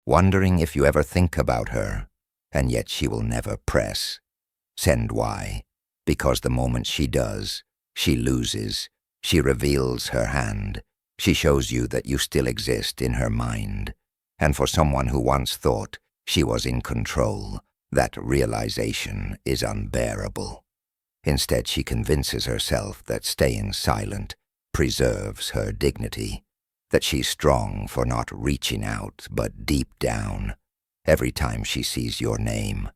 wondering if you ever think about her, and yet she will never press. Send why? Because the moment she does, she loses, she reveals her hand, she shows you that you still exist in her mind. And for someone who once thought she was in control, that realization is unbearable. Instead, she convinces herself that staying silent preserves her dignity, that she's strong for not reaching out, but deep down, every time she sees your name,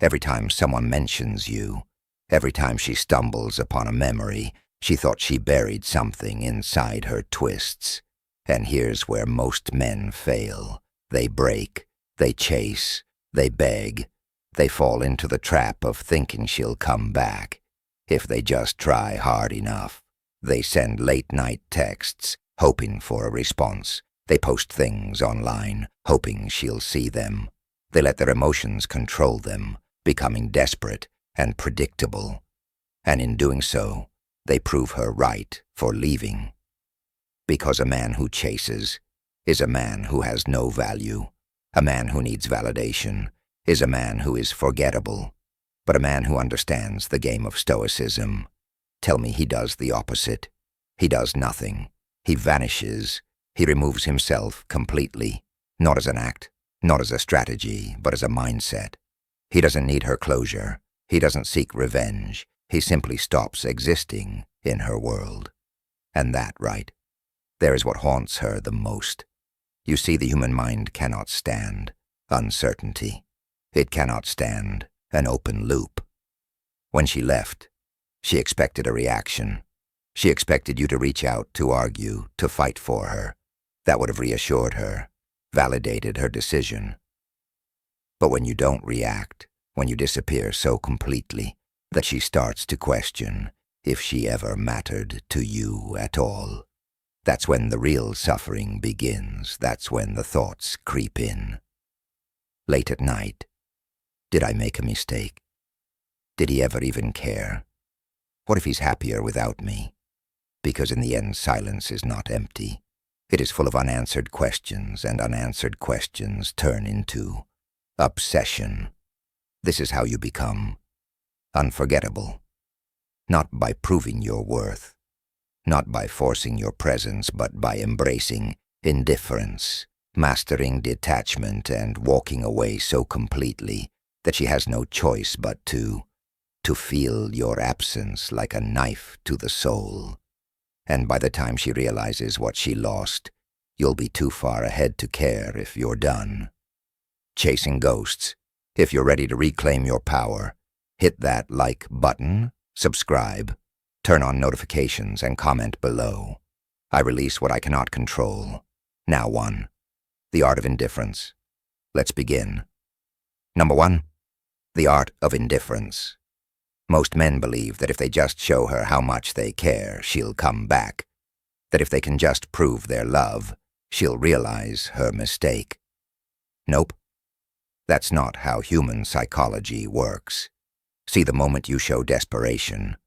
every time someone mentions you, every time she stumbles upon a memory, she thought she buried something inside her twists. And here's where most men fail. They break, they chase, they beg, they fall into the trap of thinking she'll come back. If they just try hard enough, they send late-night texts, hoping for a response. They post things online, hoping she'll see them. They let their emotions control them, becoming desperate and predictable. And in doing so, they prove her right for leaving. Because a man who chases is a man who has no value. A man who needs validation is a man who is forgettable. But a man who understands the game of stoicism, tell me he does the opposite. He does nothing. He vanishes. He removes himself completely, not as an act, not as a strategy, but as a mindset. He doesn't need her closure. He doesn't seek revenge. He simply stops existing in her world. And that, right, there is what haunts her the most. You see, the human mind cannot stand uncertainty. It cannot stand an open loop. When she left, she expected a reaction. She expected you to reach out, to argue, to fight for her. That would have reassured her, validated her decision. But when you don't react, when you disappear so completely that she starts to question if she ever mattered to you at all, that's when the real suffering begins. That's when the thoughts creep in. Late at night, did I make a mistake? Did he ever even care? What if he's happier without me? Because in the end, silence is not empty. It is full of unanswered questions, and unanswered questions turn into obsession. This is how you become unforgettable. Not by proving your worth, not by forcing your presence, but by embracing indifference, mastering detachment, and walking away so completely that she has no choice but to feel your absence like a knife to the soul. And by the time she realizes what she lost, you'll be too far ahead to care if you're done. Chasing ghosts. If you're ready to reclaim your power, hit that like button, subscribe, turn on notifications, and comment below. I release what I cannot control. Now 1. The art of indifference. Let's begin. Number 1. The art of indifference. Most men believe that if they just show her how much they care, she'll come back. That if they can just prove their love, she'll realize her mistake. Nope. That's not how human psychology works. See, the moment you show desperation,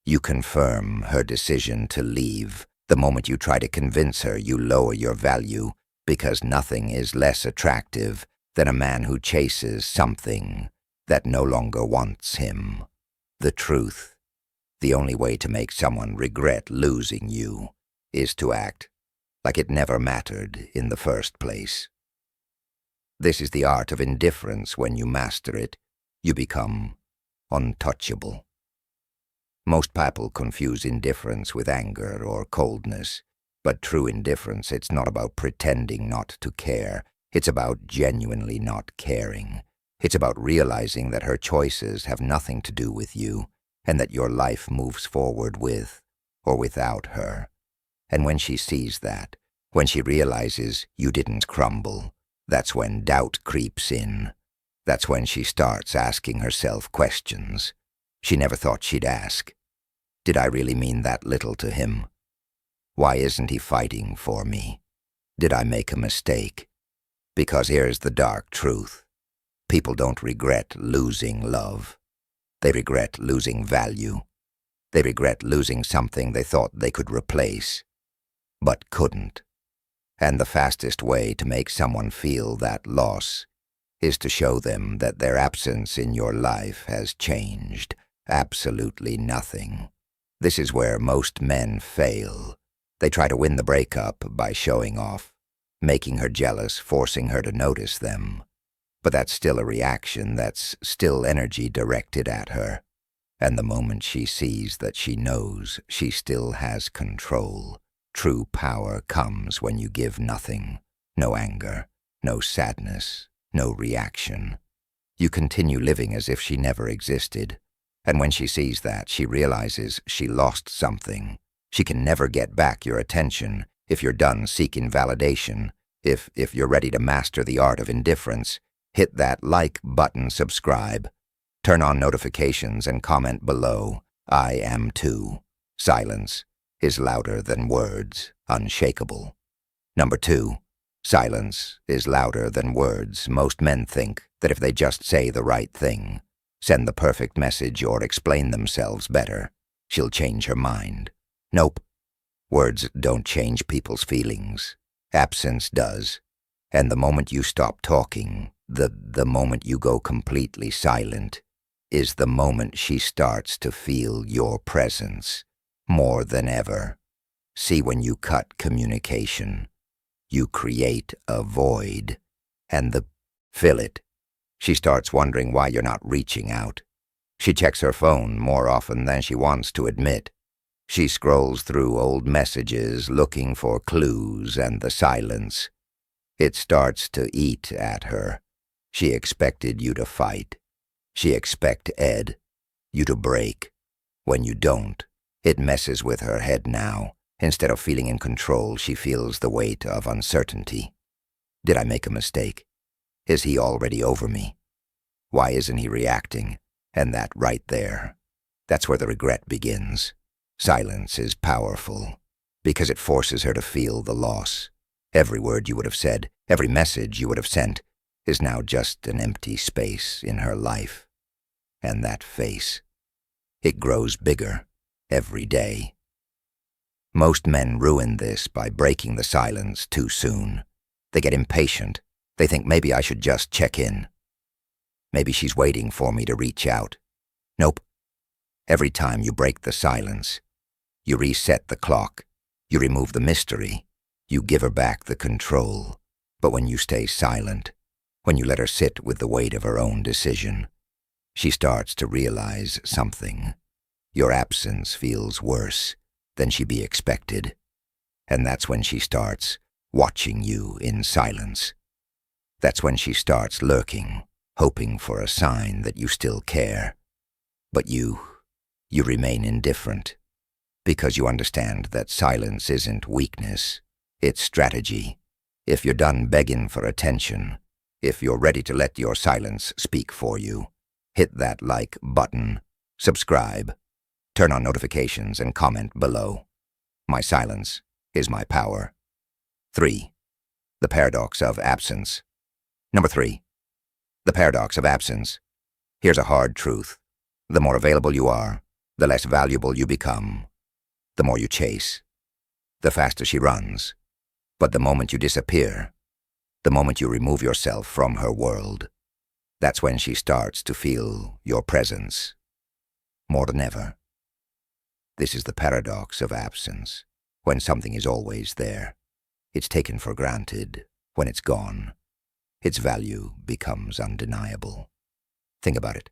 you confirm her decision to leave. The moment you try to convince her, you lower your value, because nothing is less attractive than a man who chases something that no longer wants him. The truth, the only way to make someone regret losing you is to act like it never mattered in the first place. This is the art of indifference. When you master it, you become untouchable. Most people confuse indifference with anger or coldness, but true indifference, it's not about pretending not to care. It's about genuinely not caring. It's about realizing that her choices have nothing to do with you, and that your life moves forward with or without her. And when she sees that, when she realizes you didn't crumble, that's when doubt creeps in. That's when she starts asking herself questions she never thought she'd ask. Did I really mean that little to him? Why isn't he fighting for me? Did I make a mistake? Because here's the dark truth. People don't regret losing love. They regret losing value. They regret losing something they thought they could replace, but couldn't. And the fastest way to make someone feel that loss is to show them that their absence in your life has changed absolutely nothing. This is where most men fail. They try to win the breakup by showing off, making her jealous, forcing her to notice them. But that's still a reaction, that's still energy directed at her. And the moment she sees that she knows she still has control, true power comes when you give nothing, no anger, no sadness, no reaction. You continue living as if she never existed. And when she sees that, she realizes she lost something. She can never get back your attention if you're done seeking validation. If you're ready to master the art of indifference, hit that like button, subscribe. Turn on notifications and comment below. I am too. Silence is louder than words, unshakable. Number 2, silence is louder than words. Most men think that if they just say the right thing, send the perfect message, or explain themselves better, she'll change her mind. Nope. Words don't change people's feelings. Absence does. And the moment you stop talking, the moment you go completely silent, is the moment she starts to feel your presence more than ever. See, when you cut communication, you create a void, and fill it. She starts wondering why you're not reaching out. She checks her phone more often than she wants to admit. She scrolls through old messages looking for clues, and the silence, it starts to eat at her. She expected you to fight. She expected you to break. When you don't, it messes with her head now. Instead of feeling in control, she feels the weight of uncertainty. Did I make a mistake? Is he already over me? Why isn't he reacting? And that right there, that's where the regret begins. Silence is powerful because it forces her to feel the loss. Every word you would have said, every message you would have sent, is now just an empty space in her life. And that face, it grows bigger every day. Most men ruin this by breaking the silence too soon. They get impatient. They think, maybe I should just check in. Maybe she's waiting for me to reach out. Nope. Every time you break the silence, you reset the clock. You remove the mystery. You give her back the control. But when you stay silent, when you let her sit with the weight of her own decision, she starts to realize something. Your absence feels worse than she be expected. And that's when she starts watching you in silence. That's when she starts lurking, hoping for a sign that you still care. But you remain indifferent, because you understand that silence isn't weakness, it's strategy. If you're done begging for attention, if you're ready to let your silence speak for you, hit that like button, subscribe, turn on notifications, and comment below. My silence is my power. 3. The paradox of absence. Number 3. The paradox of absence. Here's a hard truth. The more available you are, the less valuable you become. The more you chase, the faster she runs. But the moment you disappear, the moment you remove yourself from her world, that's when she starts to feel your presence more than ever. This is the paradox of absence. When something is always there, it's taken for granted. When it's gone, its value becomes undeniable. Think about it.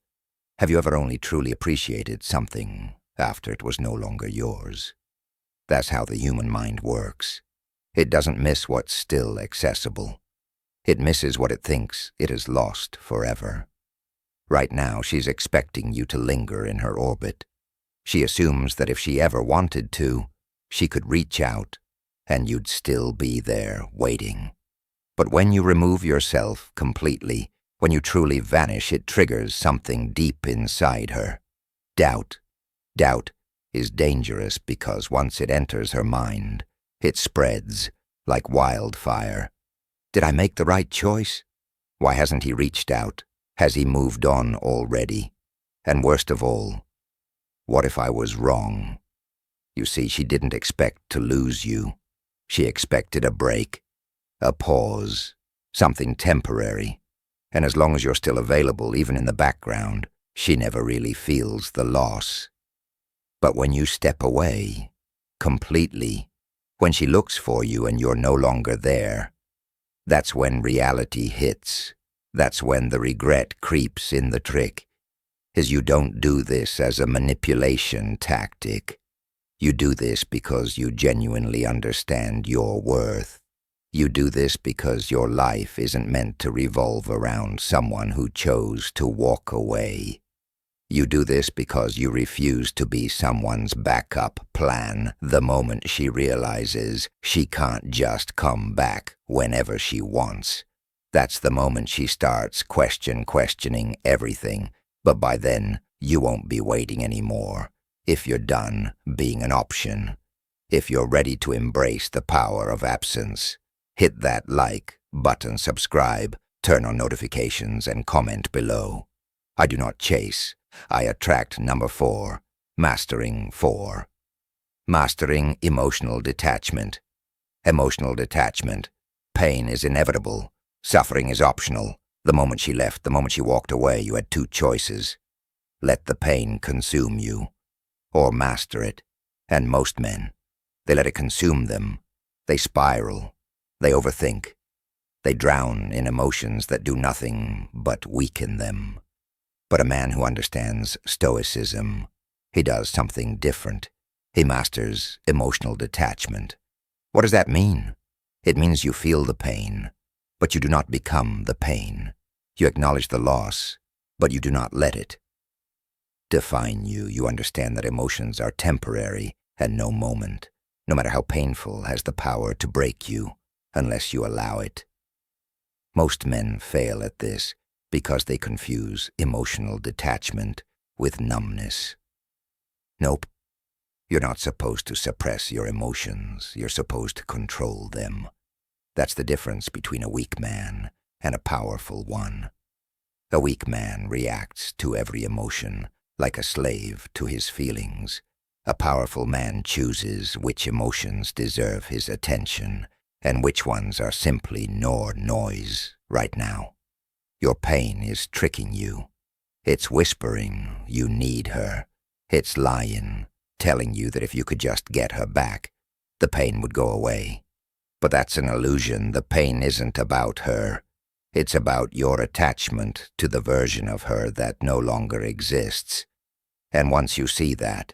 Have you ever only truly appreciated something after it was no longer yours? That's how the human mind works. It doesn't miss what's still accessible. It misses what it thinks it has lost forever. Right now, she's expecting you to linger in her orbit. She assumes that if she ever wanted to, she could reach out, and you'd still be there waiting. But when you remove yourself completely, when you truly vanish, it triggers something deep inside her. Doubt. Doubt is dangerous because once it enters her mind, it spreads like wildfire. Did I make the right choice? Why hasn't he reached out? Has he moved on already? And worst of all, what if I was wrong? You see, she didn't expect to lose you. She expected a break. a pause, something temporary. And as long as you're still available, even in the background, she never really feels the loss. But when you step away, completely, when she looks for you and you're no longer there, that's when reality hits. That's when the regret creeps in. The trick is you don't do this as a manipulation tactic. You do this because you genuinely understand your worth. You do this because your life isn't meant to revolve around someone who chose to walk away. You do this because you refuse to be someone's backup plan the moment she realizes she can't just come back whenever she wants. That's the moment she starts questioning everything, but by then you won't be waiting anymore. If you're done being an option, if you're ready to embrace the power of absence, hit that like button, subscribe, turn on notifications, and comment below. I do not chase, I attract. Number 4, Mastering 4. Mastering emotional detachment. Emotional detachment. Pain is inevitable. Suffering is optional. The moment she left, the moment she walked away, you had 2 choices. Let the pain consume you, or master it. And most men, they let it consume them. They spiral. They overthink. They drown in emotions that do nothing but weaken them. But a man who understands stoicism, he does something different. He masters emotional detachment. What does that mean? It means you feel the pain, but you do not become the pain. You acknowledge the loss, but you do not let it define you. You understand that emotions are temporary, and no moment, no matter how painful, has the power to break you unless you allow it. Most men fail at this because they confuse emotional detachment with numbness. Nope. You're not supposed to suppress your emotions. You're supposed to control them. That's the difference between a weak man and a powerful one. A weak man reacts to every emotion like a slave to his feelings. A powerful man chooses which emotions deserve his attention and which ones are simply noise right now. Your pain is tricking you. It's whispering you need her. It's lying, telling you that if you could just get her back, the pain would go away. But that's an illusion. The pain isn't about her. It's about your attachment to the version of her that no longer exists. And once you see that,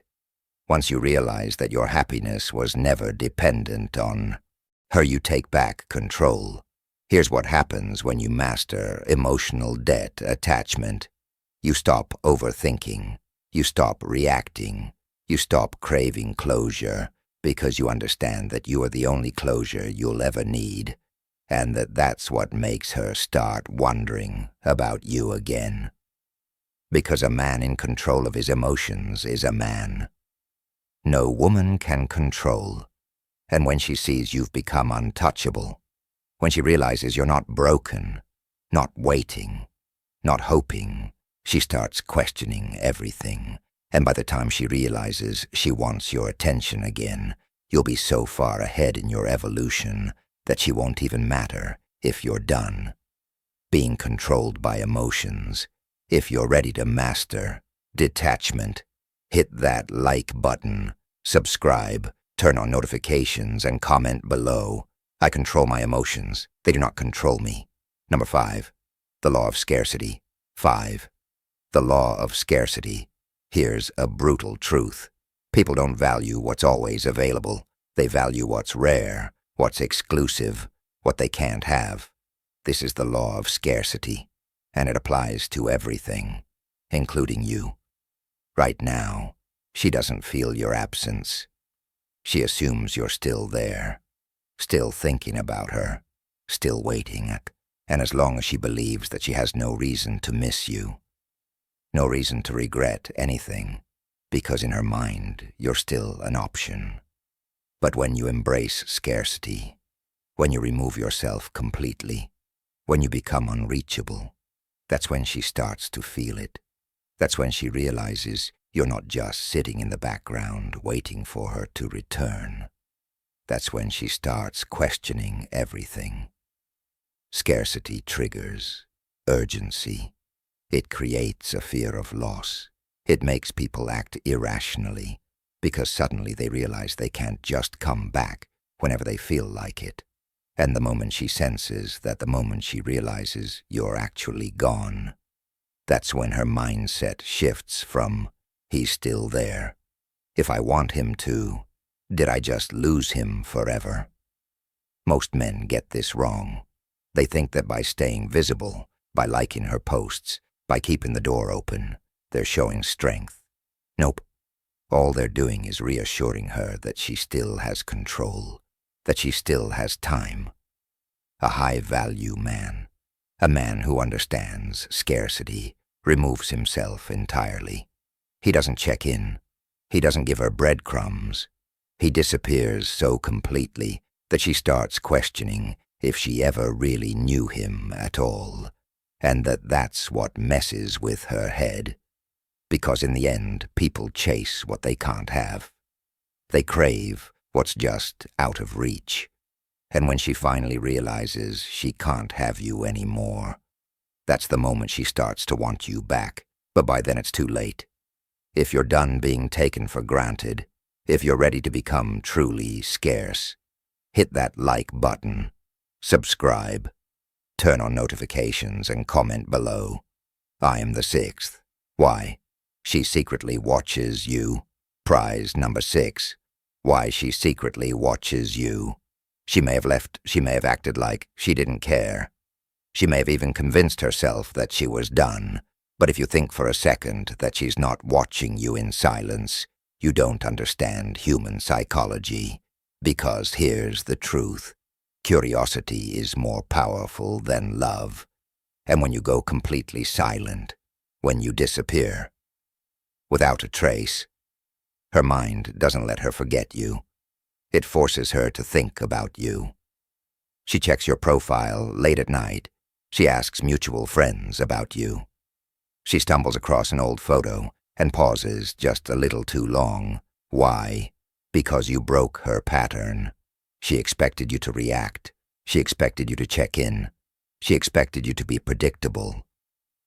once you realize that your happiness was never dependent on her, you take back control. Here's what happens when you master emotional attachment. You stop overthinking. You stop reacting. You stop craving closure because you understand that you are the only closure you'll ever need, and that's what makes her start wondering about you again. Because a man in control of his emotions is a man no woman can control. And when she sees you've become untouchable, when she realizes you're not broken, not waiting, not hoping, she starts questioning everything. And by the time she realizes she wants your attention again, you'll be so far ahead in your evolution that she won't even matter if you're done being controlled by emotions. If you're ready to master detachment, hit that like button, subscribe, turn on notifications, and comment below. I control my emotions. They do not control me. Number 5, the law of scarcity. 5, the law of scarcity. Here's a brutal truth. People don't value what's always available. They value what's rare, what's exclusive, what they can't have. This is the law of scarcity, and it applies to everything, including you. Right now, she doesn't feel your absence. She assumes you're still there, still thinking about her, still waiting, and as long as she believes that she has no reason to miss you, no reason to regret anything, because in her mind, you're still an option. But when you embrace scarcity, when you remove yourself completely, when you become unreachable, that's when she starts to feel it. That's when she realizes you're not just sitting in the background waiting for her to return. That's when she starts questioning everything. Scarcity triggers urgency. It creates a fear of loss. It makes people act irrationally because suddenly they realize they can't just come back whenever they feel like it. And the moment she senses that, the moment she realizes you're actually gone, that's when her mindset shifts from, he's still there. If I want him to, did I just lose him forever? Most men get this wrong. They think that by staying visible, by liking her posts, by keeping the door open, they're showing strength. Nope. All they're doing is reassuring her that she still has control, that she still has time. A high-value man, a man who understands scarcity, removes himself entirely. He doesn't check in. He doesn't give her breadcrumbs. He disappears so completely that she starts questioning if she ever really knew him at all, and that's what messes with her head. Because in the end, people chase what they can't have. They crave what's just out of reach. And when she finally realizes she can't have you anymore, that's the moment she starts to want you back. But by then it's too late. If you're done being taken for granted, if you're ready to become truly scarce, hit that like button, subscribe, turn on notifications, and comment below. I am the 6th. Why? She secretly watches you. Prize number 6. Why she secretly watches you. She may have left, she may have acted like she didn't care. She may have even convinced herself that she was done. But if you think for a second that she's not watching you in silence, you don't understand human psychology. Because here's the truth. Curiosity is more powerful than love. And when you go completely silent, when you disappear, without a trace, her mind doesn't let her forget you. It forces her to think about you. She checks your profile late at night. She asks mutual friends about you. She stumbles across an old photo and pauses just a little too long. Why? Because you broke her pattern. She expected you to react. She expected you to check in. She expected you to be predictable.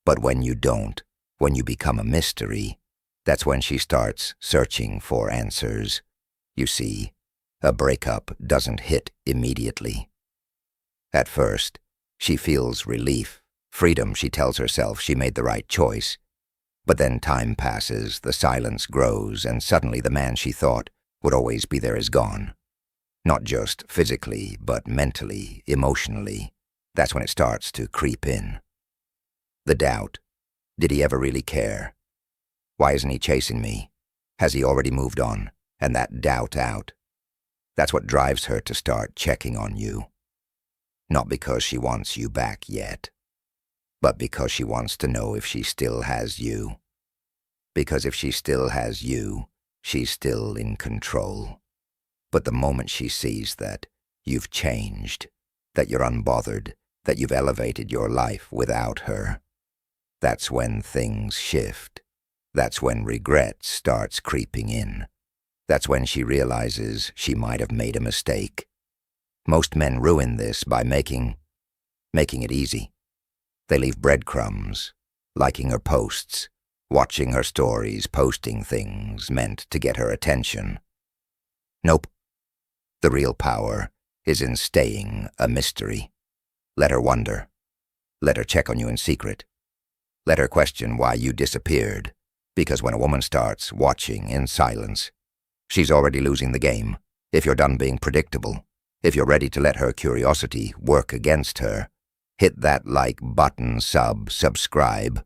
But when you don't, when you become a mystery, that's when she starts searching for answers. You see, a breakup doesn't hit immediately. At first, she feels relief, freedom. She tells herself she made the right choice. But then time passes, the silence grows, and suddenly the man she thought would always be there is gone. Not just physically, but mentally, emotionally. That's when it starts to creep in. The doubt. Did he ever really care? Why isn't he chasing me? Has he already moved on? And that doubt out. That's what drives her to start checking on you. Not because she wants you back yet, but because she wants to know if she still has you. Because if she still has you, she's still in control. But the moment she sees that you've changed, that you're unbothered, that you've elevated your life without her, that's when things shift. That's when regret starts creeping in. That's when she realizes she might have made a mistake. Most men ruin this by making it easy. They leave breadcrumbs, liking her posts, watching her stories, posting things meant to get her attention. Nope. The real power is in staying a mystery. Let her wonder. Let her check on you in secret. Let her question why you disappeared. Because when a woman starts watching in silence, she's already losing the game. If you're done being predictable, if you're ready to let her curiosity work against her, hit that like button, subscribe,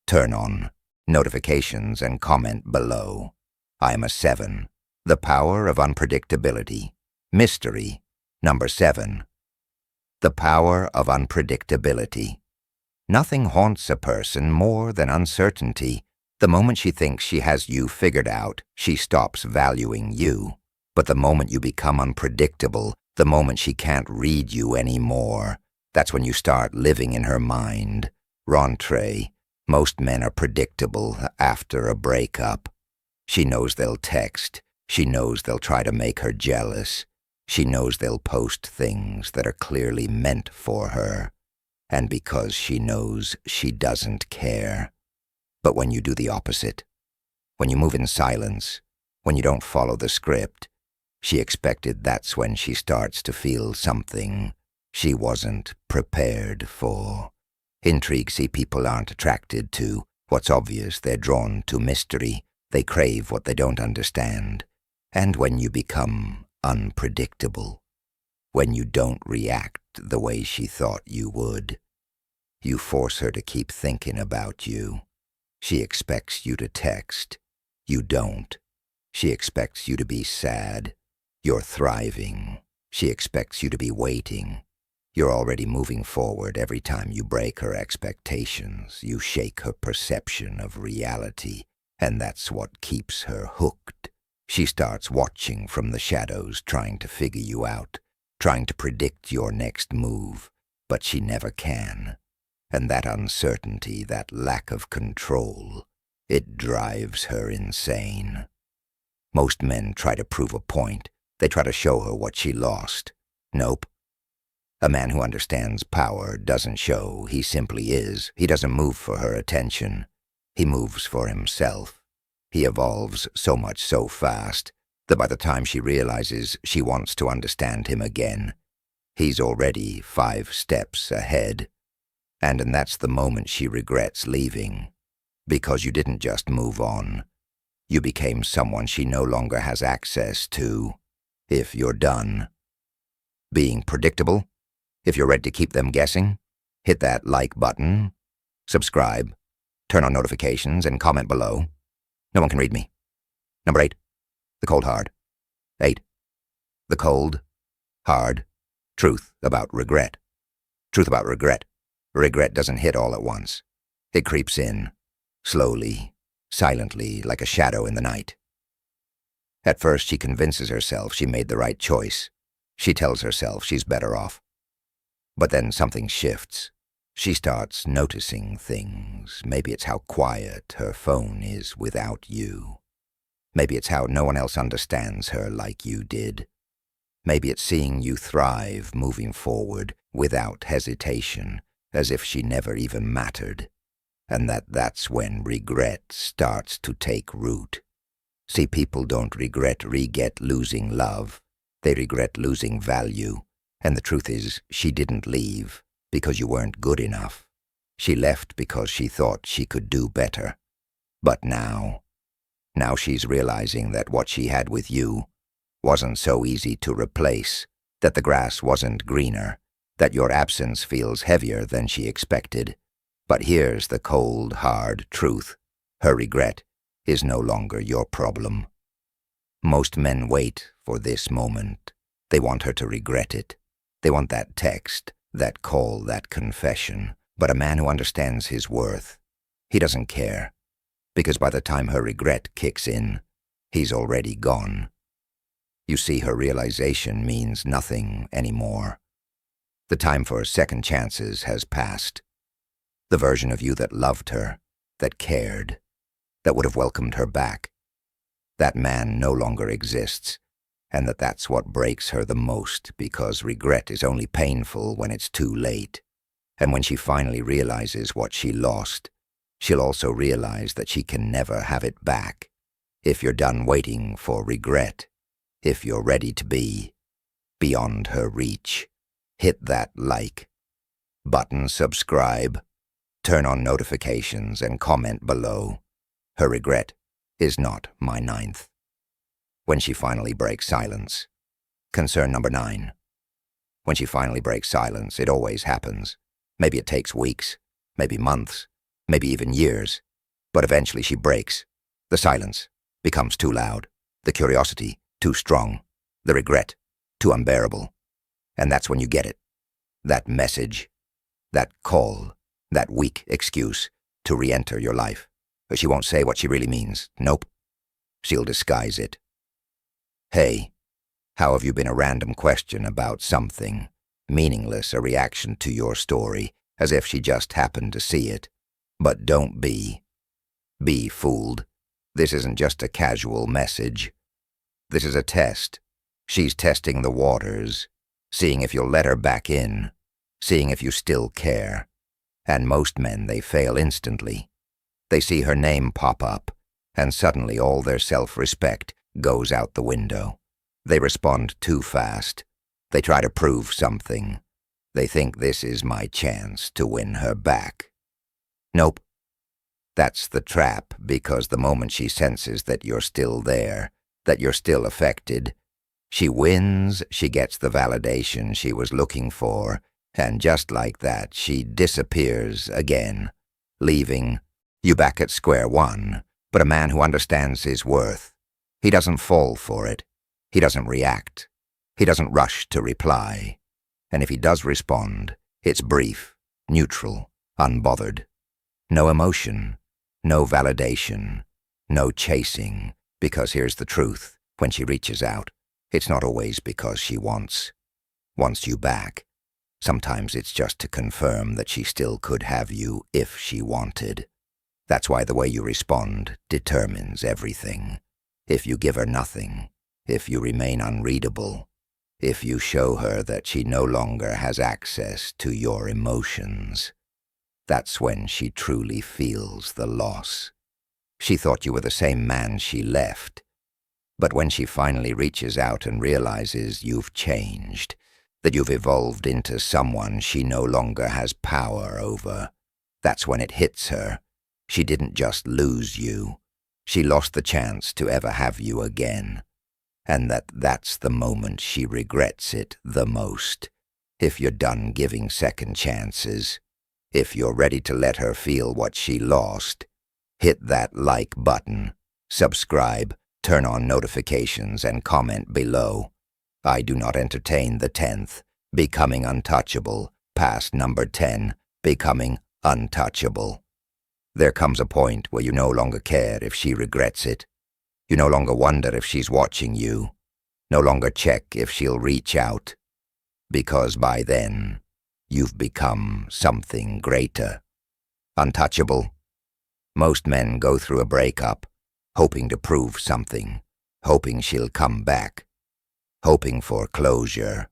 turn on notifications, and comment below. I am a 7. The power of unpredictability. Mystery. Number 7. The power of unpredictability. Nothing haunts a person more than uncertainty. The moment she thinks she has you figured out, she stops valuing you. But the moment you become unpredictable, the moment she can't read you anymore, that's when you start living in her mind. Rentrée. Most men are predictable after a breakup. She knows they'll text. She knows they'll try to make her jealous. She knows they'll post things that are clearly meant for her. and because she knows she doesn't care. But when you do the opposite, when you move in silence, when you don't follow the script, she expected that's when she starts to feel something she wasn't prepared for. Intrigue, see, people aren't attracted to what's obvious. They're drawn to mystery. They crave what they don't understand. And when you become unpredictable, when you don't react the way she thought you would, you force her to keep thinking about you. She expects you to text. You don't. She expects you to be sad. You're thriving. She expects you to be waiting. You're already moving forward. Every time you break her expectations, you shake her perception of reality, and that's what keeps her hooked. She starts watching from the shadows, trying to figure you out, trying to predict your next move, but she never can. And that uncertainty, that lack of control, it drives her insane. Most men try to prove a point. They try to show her what she lost. Nope. A man who understands power doesn't show, he simply is. He doesn't move for her attention. He moves for himself. He evolves so much so fast that by the time she realizes she wants to understand him again, he's already 5 steps ahead. And that's the moment she regrets leaving, because you didn't just move on. You became someone she no longer has access to. If you're done being predictable, if you're ready to keep them guessing, hit that like button, subscribe, turn on notifications, and comment below. No one can read me. Number 8, the cold hard. 8, the cold, hard truth about regret. Truth about regret. Regret doesn't hit all at once. It creeps in, slowly, silently, like a shadow in the night. At first, she convinces herself she made the right choice. She tells herself she's better off. But then something shifts. She starts noticing things. Maybe it's how quiet her phone is without you. Maybe it's how no one else understands her like you did. Maybe it's seeing you thrive, moving forward, without hesitation, as if she never even mattered. And that's when regret starts to take root. See, people don't regret losing love. They regret losing value. And the truth is, she didn't leave because you weren't good enough. She left because she thought she could do better. But now she's realizing that what she had with you wasn't so easy to replace, that the grass wasn't greener, that your absence feels heavier than she expected. But here's the cold, hard truth. Her regret is no longer your problem. Most men wait for this moment. They want her to regret it. They want that text, that call, that confession. But a man who understands his worth, he doesn't care. Because by the time her regret kicks in, he's already gone. You see, her realization means nothing anymore. The time for second chances has passed. The version of you that loved her, that cared, that would have welcomed her back, that man no longer exists, and that's what breaks her the most, because regret is only painful when it's too late. And when she finally realizes what she lost, she'll also realize that she can never have it back. If you're done waiting for regret, if you're ready to be beyond her reach, hit that like button, subscribe, turn on notifications, and comment below. Her regret is not my 9th. When she finally breaks silence. Concern number 9. When she finally breaks silence, it always happens. Maybe it takes weeks, maybe months, maybe even years. But eventually she breaks. The silence becomes too loud. The curiosity too strong. The regret too unbearable. And that's when you get it. That message, that call, that weak excuse to re-enter your life. But she won't say what she really means. Nope. She'll disguise it. Hey, how have you been? A random question about something. Meaningless, a reaction to your story, as if she just happened to see it. But don't be fooled. This isn't just a casual message. This is a test. She's testing the waters, seeing if you'll let her back in, seeing if you still care. And most men, they fail instantly. They see her name pop up, and suddenly all their self-respect goes out the window. They respond too fast. They try to prove something. They think this is my chance to win her back. Nope. That's the trap, because the moment she senses that you're still there, that you're still affected, she wins, she gets the validation she was looking for, and just like that, she disappears again, leaving you back at square one. But a man who understands his worth, he doesn't fall for it. He doesn't react. He doesn't rush to reply. And if he does respond, it's brief, neutral, unbothered. No emotion, no validation, no chasing, because here's the truth. When she reaches out, it's not always because she wants you back. Sometimes it's just to confirm that she still could have you if she wanted. That's why the way you respond determines everything. If you give her nothing, if you remain unreadable, if you show her that she no longer has access to your emotions, that's when she truly feels the loss. She thought you were the same man she left, but when she finally reaches out and realizes you've changed, that you've evolved into someone she no longer has power over, that's when it hits her. She didn't just lose you. She lost the chance to ever have you again. And that's the moment she regrets it the most. If you're done giving second chances, if you're ready to let her feel what she lost, hit that like button, subscribe, turn on notifications, and comment below. I do not entertain the 10th, becoming untouchable, past number 10, becoming untouchable. There comes a point where you no longer care if she regrets it. You no longer wonder if she's watching you. No longer check if she'll reach out. Because by then, you've become something greater. Untouchable. Most men go through a breakup, hoping to prove something, hoping she'll come back, hoping for closure.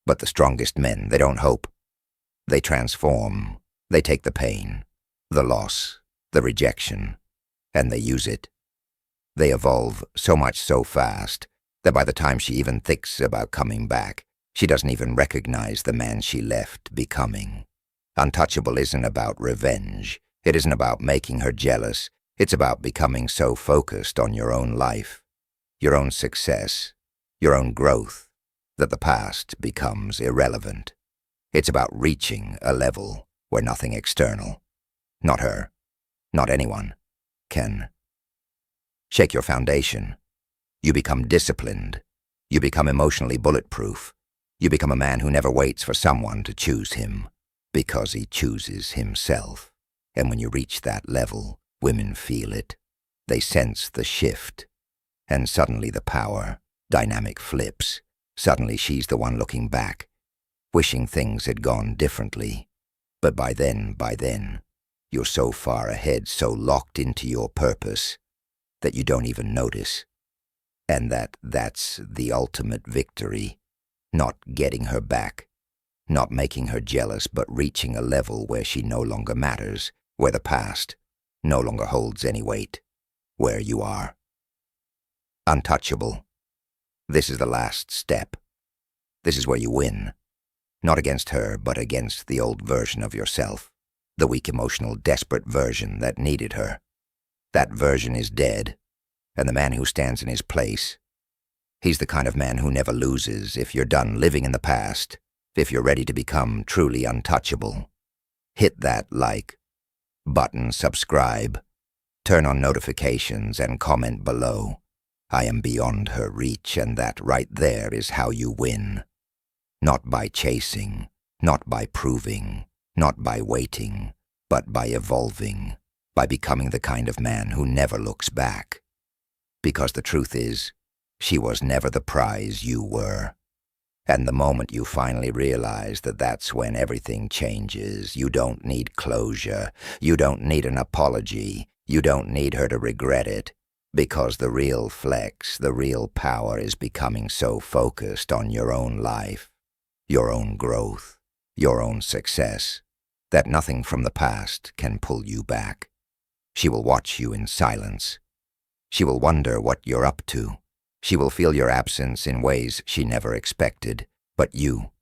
But the strongest men, they don't hope. They transform. They take the pain, the loss, the rejection, and they use it. They evolve so much so fast that by the time she even thinks about coming back, she doesn't even recognize the man she left becoming. Untouchable isn't about revenge. It isn't about making her jealous. It's about becoming so focused on your own life, your own success, your own growth, that the past becomes irrelevant. It's about reaching a level where nothing external, not her, not anyone, can shake your foundation. You become disciplined. You become emotionally bulletproof. You become a man who never waits for someone to choose him, because he chooses himself. And when you reach that level, women feel it. They sense the shift. And suddenly the power dynamic flips. Suddenly she's the one looking back, wishing things had gone differently. But by then, you're so far ahead, so locked into your purpose, that you don't even notice. And that's the ultimate victory. Not getting her back, not making her jealous, but reaching a level where she no longer matters, where the past no longer holds any weight, where you are untouchable. This is the last step. This is where you win. Not against her, but against the old version of yourself. The weak, emotional, desperate version that needed her. That version is dead, and the man who stands in his place, he's the kind of man who never loses. If you're done living in the past, if you're ready to become truly untouchable, hit that like button, subscribe, turn on notifications, and comment below. I am beyond her reach, and that right there is how you win. Not by chasing, not by proving, not by waiting, but by evolving, by becoming the kind of man who never looks back. Because the truth is, she was never the prize you were. And the moment you finally realize that, that's when everything changes. You don't need closure. You don't need an apology. You don't need her to regret it. Because the real flex, the real power is becoming so focused on your own life, your own growth, your own success, that nothing from the past can pull you back. She will watch you in silence. She will wonder what you're up to. She will feel your absence in ways she never expected. But you'll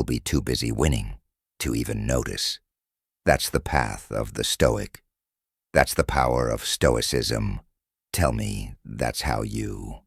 be too busy winning to even notice. That's the path of the Stoic. That's the power of Stoicism. Tell me that's how you...